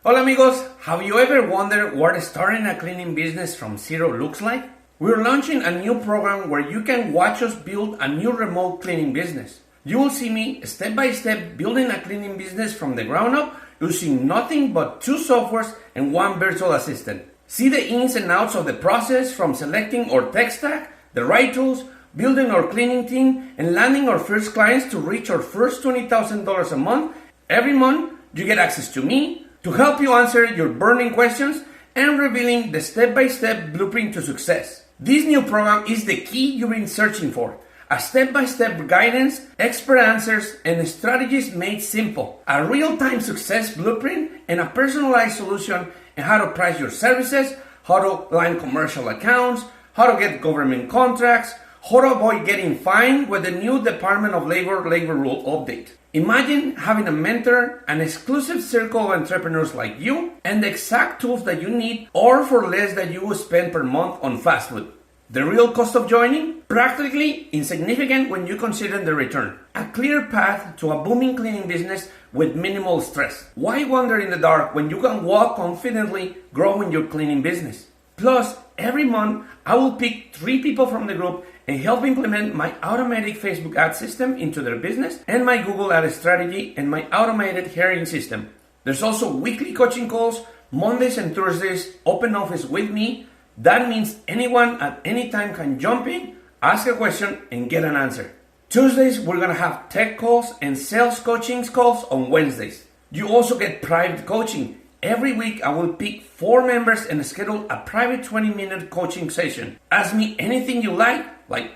Hola amigos, have you ever wondered what starting a cleaning business from zero looks like? We're launching a new program where you can watch us build a new remote cleaning business. You will see me step by step building a cleaning business from the ground up using nothing but 2 softwares and 1 virtual assistant. See the ins and outs of the process from selecting our tech stack, the right tools, building our cleaning team, and landing our first clients to reach our first $20,000 a month. Every month, you get access to me to help you answer your burning questions and revealing the step-by-step blueprint to success. This new program is the key you've been searching for. A step-by-step guidance, expert answers, and strategies made simple. A real-time success blueprint and a personalized solution on how to price your services, how to line commercial accounts, how to get government contracts, how to avoid getting fined with the new Department of Labor rule update. Imagine having a mentor, an exclusive circle of entrepreneurs like you, and the exact tools that you need or for less that you will spend per month on fast food. The real cost of joining? Practically insignificant when you consider the return. A clear path to a booming cleaning business with minimal stress. Why wander in the dark when you can walk confidently growing your cleaning business? Plus, every month, I will pick 3 people from the group and help implement my automatic Facebook ad system into their business and my Google ad strategy and my automated hiring system. There's also weekly coaching calls, Mondays and Thursdays, open office with me. That means anyone at any time can jump in, ask a question, and get an answer. Tuesdays, we're gonna have tech calls and sales coaching calls on Wednesdays. You also get private coaching. Every week, I will pick 4 members and schedule a private 20-minute coaching session. Ask me anything you like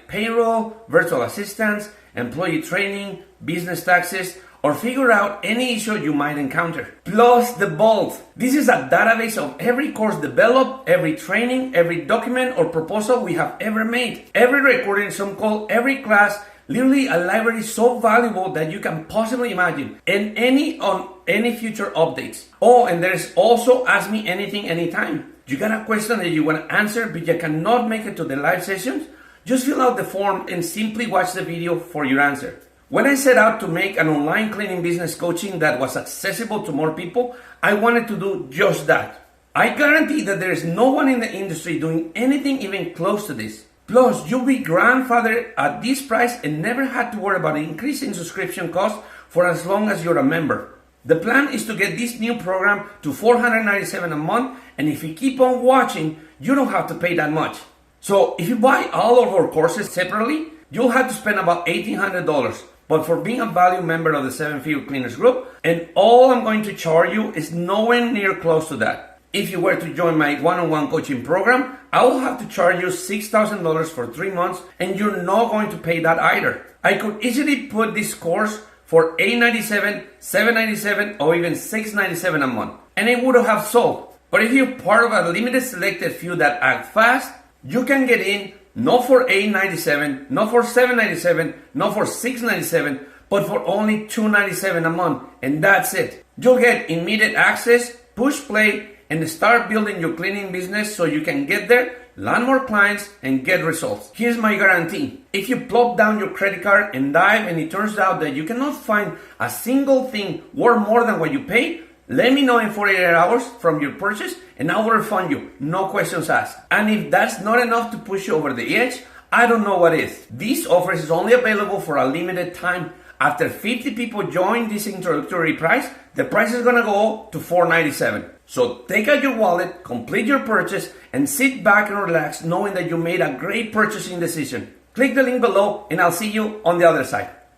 payroll, virtual assistants, employee training, business taxes, or figure out any issue you might encounter. Plus the vault. This is a database of every course developed, every training, every document or proposal we have ever made, every recording, some call, every class, literally a library so valuable that you can possibly imagine, and any future updates. Oh, and there's also Ask Me Anything Anytime. You got a question that you want to answer but you cannot make it to the live sessions? Just fill out the form and simply watch the video for your answer. When I set out to make an online cleaning business coaching that was accessible to more people, I wanted to do just that. I guarantee that there is no one in the industry doing anything even close to this. Plus, you'll be grandfathered at this price and never had to worry about increasing subscription costs for as long as you're a member. The plan is to get this new program to $497 a month, and if you keep on watching, you don't have to pay that much. So if you buy all of our courses separately, you'll have to spend about $1,800. But for being a value member of the 7Figure Cleaners Group, and all I'm going to charge you is nowhere near close to that. If you were to join my one-on-one coaching program, I will have to charge you $6,000 for 3 months, and you're not going to pay that either. I could easily put this course for $897, $797, or even $697 a month, and it would have sold. But if you're part of a limited selected few that act fast, you can get in not for $897, not for $797, not for $697, but for only $297 a month, and that's it. You'll get immediate access, push play, and start building your cleaning business so you can get there, land more clients, and get results. Here's my guarantee. If you plop down your credit card and dive and it turns out that you cannot find a single thing worth more than what you pay, let me know in 48 hours from your purchase and I will refund you, no questions asked. And if that's not enough to push you over the edge, I don't know what is. This offer is only available for a limited time. After 50 people join this introductory price, the price is gonna go to $497. So take out your wallet, complete your purchase, and sit back and relax knowing that you made a great purchasing decision. Click the link below and I'll see you on the other side.